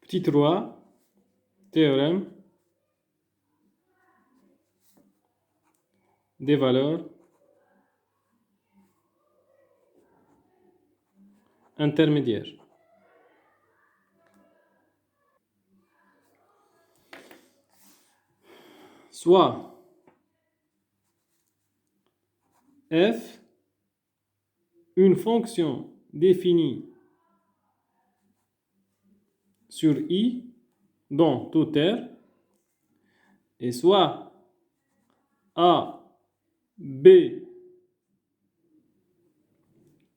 Petit 3, théorème des valeurs intermédiaires. Soit f, une fonction définie sur i dans tout R, et soit a, b,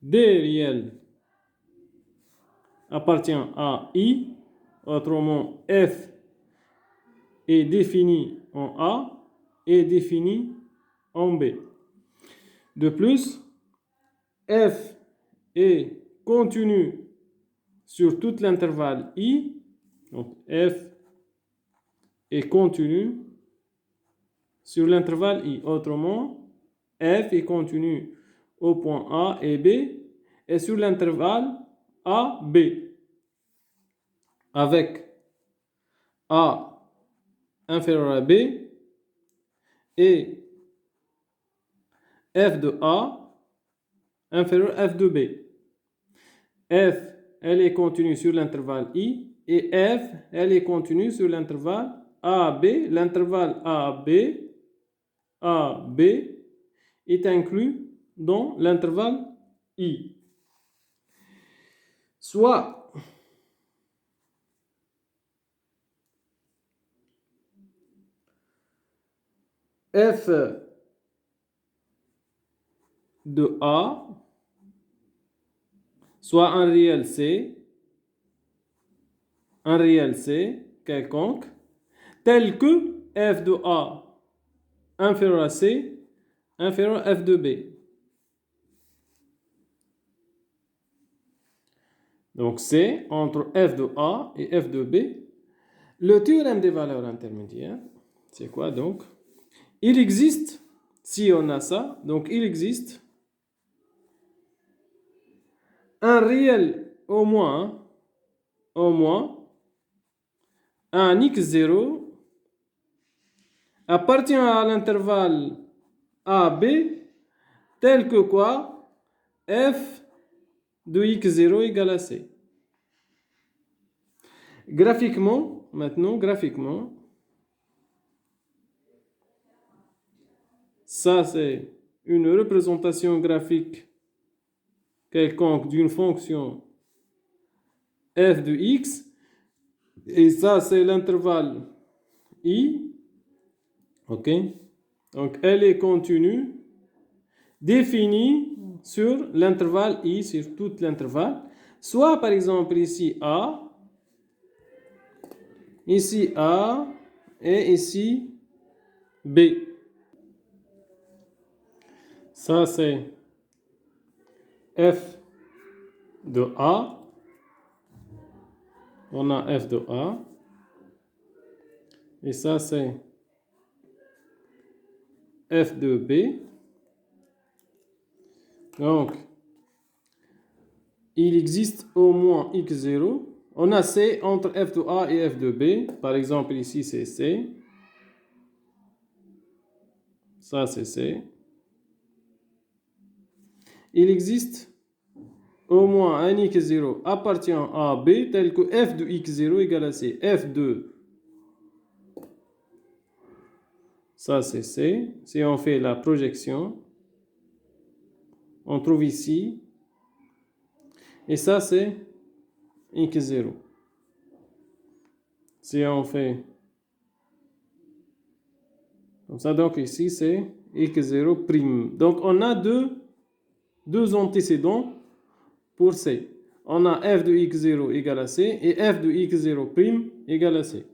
d réel appartient à i, autrement f est défini en a et défini en b. De plus, f est continu sur tout l'intervalle i, donc f est continu sur l'intervalle i. Autrement, f est continu au point A et B et sur l'intervalle A, B. Avec A inférieur à B et f de A inférieur à f de B. F, elle est continue sur l'intervalle I et F, elle est continue sur l'intervalle AB. L'intervalle AB est inclus dans l'intervalle I. Soit f de A soit un réel quelconque, tel que f de A inférieur à C, inférieur à f de B. Donc C entre f de A et f de B. Le théorème des valeurs intermédiaires, c'est quoi donc? Il existe, si on a ça, donc il existe un réel au moins un x0 appartient à l'intervalle AB tel que quoi f de x0 égale à c. Graphiquement, ça c'est une représentation graphique quelconque d'une fonction f de x, et ça c'est l'intervalle i, ok? Donc elle est continue, définie sur l'intervalle i, sur tout l'intervalle, soit par exemple ici a et ici b. Ça c'est f de a. On a f de a. Et ça, c'est f de b. Donc, il existe au moins x0. On a c entre f de a et f de b. Par exemple, ici, c'est c. Ça, c'est c. Il existe au moins un x0 appartient à b tel que f de x0 égale à c. F de, ça c'est c. Si on fait la projection, on trouve ici, et ça c'est x0. Si on fait comme ça, donc ici c'est x0'. Donc on a deux antécédents pour c. On a f de x0 égale à c et f de x0' égale à c.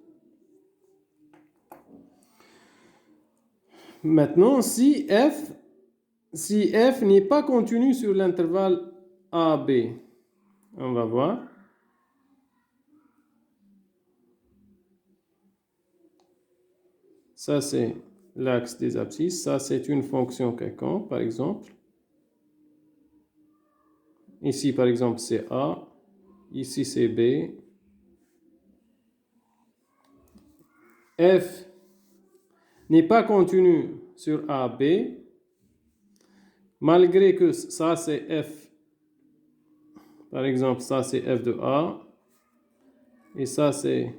Maintenant, si f n'est pas continu sur l'intervalle AB, on va voir. Ça, c'est l'axe des abscisses. Ça, c'est une fonction quelconque, par exemple. Ici, par exemple, c'est A. Ici, c'est B. f n'est pas continu sur AB, malgré que ça c'est f, par exemple ça c'est f de A, et ça c'est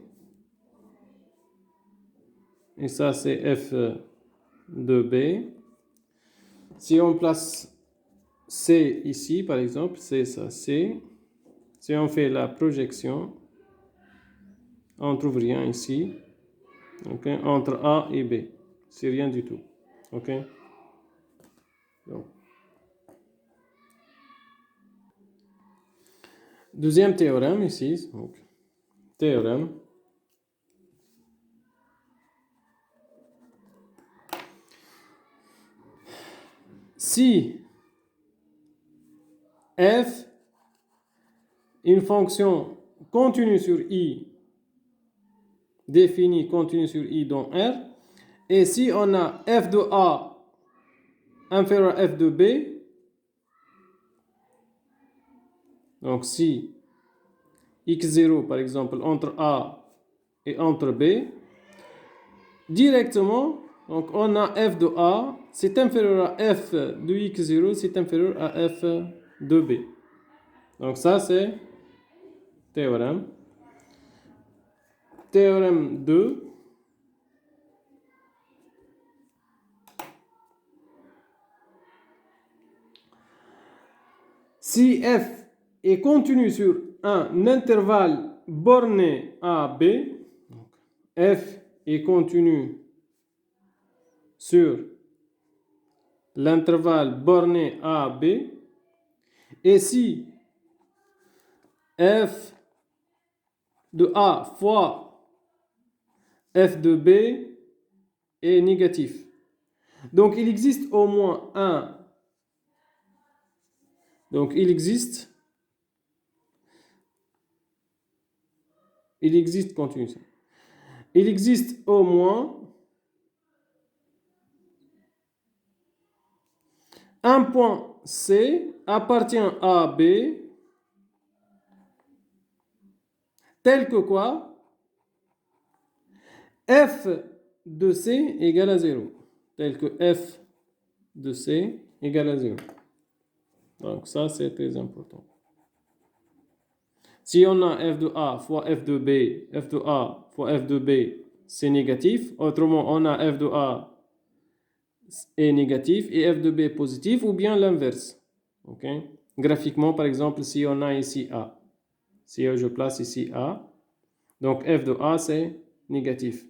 f de B. Si on place C ici, par exemple, c'est ça, C. Si on fait la projection, on ne trouve rien ici. Okay? Entre A et B. C'est rien du tout. Ok? Donc. Deuxième théorème ici. Donc, théorème. Si f une fonction continue sur I, définie continue sur I dans R, et si on a f de A inférieur à f de B, donc si x0 par exemple entre A et entre B, directement, donc on a f de A, c'est inférieur à f de x0, c'est inférieur à f de B. Donc ça c'est théorème. Théorème 2. Si f est continu sur un intervalle borné à B, f est continu sur l'intervalle borné A B, et si f de A fois f de B est négatif. Donc il existe au moins un. Donc il existe continue. Il existe au moins un point C appartient à B, tel que quoi f de C égale à 0. Tel que f de C égale à 0. Donc ça c'est très important. Si on a f de A fois f de B, f de A fois f de B, c'est négatif. Autrement, on a f de A est négatif et f de B positif, ou bien l'inverse. Okay? Graphiquement, par exemple, si on a ici A, si je place ici A, donc f de A c'est négatif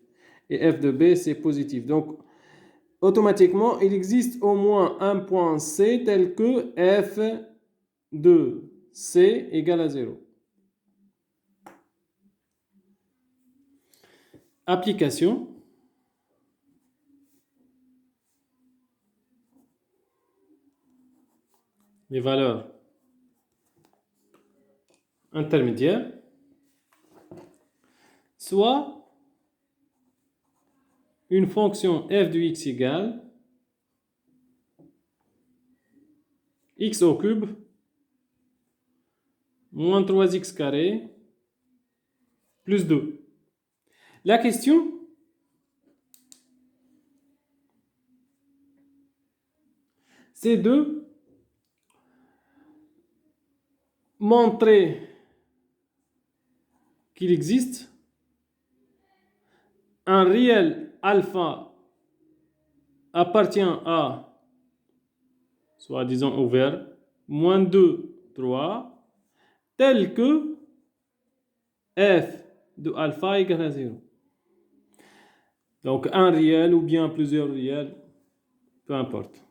et f de B c'est positif. Donc automatiquement, il existe au moins un point C tel que f de C égale à 0. Application. Les valeurs intermédiaires, soit une fonction f de x égale x au cube moins 3x carré plus 2. La question, c'est de montrer qu'il existe un réel alpha appartient à, soit disons ouvert, moins 2, 3, tel que f de alpha égale à 0. Donc un réel ou bien plusieurs réels, peu importe.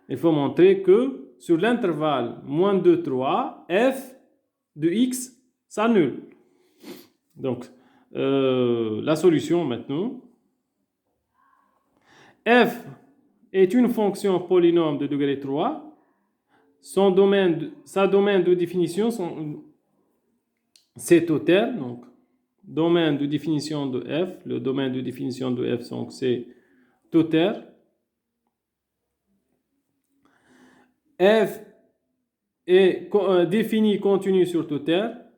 Il faut montrer que sur l'intervalle moins 2, 3, f de x s'annule. Donc, la solution maintenant. F est une fonction polynôme de degré 3. Sa domaine de définition, c'est total. Donc, domaine de définition de f. Le domaine de définition de f, c'est total. F est défini continu sur total,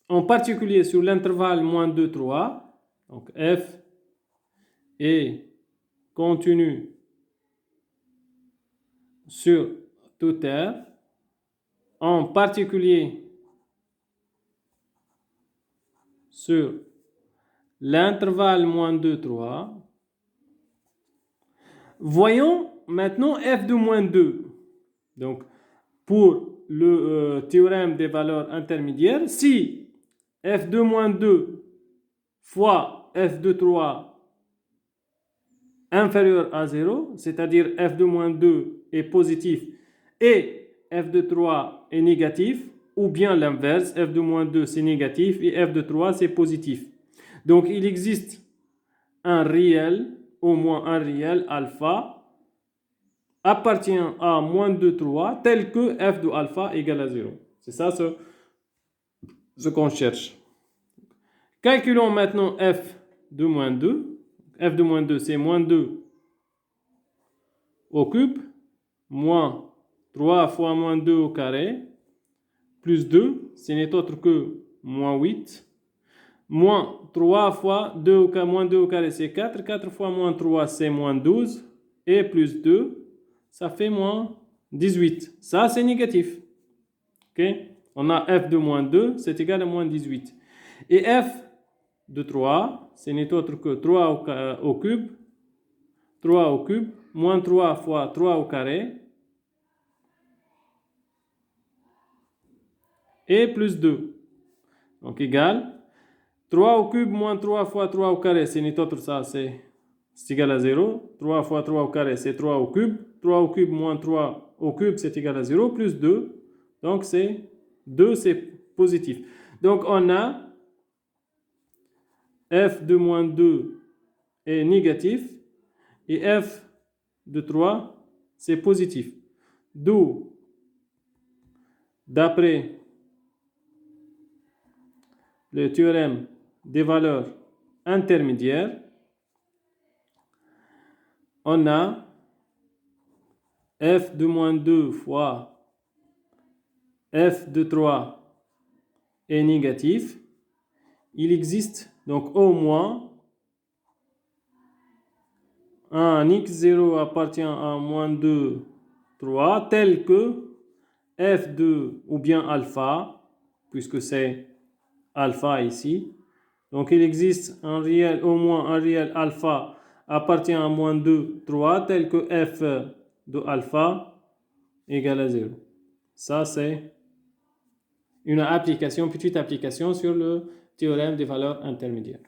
en particulier sur l'intervalle moins 2, 3. Donc f est continu sur toute R, en particulier sur l'intervalle moins 2, 3. Voyons maintenant f de moins 2. Donc, pour le théorème des valeurs intermédiaires, si f de moins 2 fois f de 3 inférieur à 0, c'est-à-dire f de moins 2 est positif et f de 3 est négatif, ou bien l'inverse, f de moins 2 c'est négatif et f de 3 c'est positif. Donc il existe un réel, au moins un réel alpha, appartient à moins 2, 3, tel que f de alpha égale à 0. C'est ça ce qu'on cherche. Calculons maintenant f de moins 2. F de moins 2, c'est moins 2 au cube, moins 3 fois moins 2 au carré, plus 2, ce n'est autre que moins 8, moins 3 fois 2 au carré, moins 2 au carré, c'est 4, 4 fois moins 3, c'est moins 12, et plus 2, ça fait moins 18. Ça, c'est négatif. Okay? On a f de moins 2, c'est égal à moins 18. Et f de 3, ce n'est autre que 3 au cube, 3 au cube, moins 3 fois 3 au carré, et plus 2. Donc égal 3 au cube moins 3 fois 3 au carré, c'est n'est autre ça, c'est égal à 0. 3 fois 3 au carré, c'est 3 au cube. 3 au cube moins 3 au cube, c'est égal à 0, plus 2. Donc c'est 2, c'est positif. Donc on a f de moins 2 est négatif et f de 3, c'est positif. D'où, d'après le théorème des valeurs intermédiaires, on a f de moins 2 fois f de 3 est négatif. Il existe donc au moins un x0 appartient à moins 2, 3, tel que f de, ou bien alpha, puisque c'est alpha ici. Donc il existe un réel, au moins un réel alpha appartient à moins 2, 3, tel que f de alpha égale à 0. Ça, c'est une application, petite application sur le théorème des valeurs intermédiaires.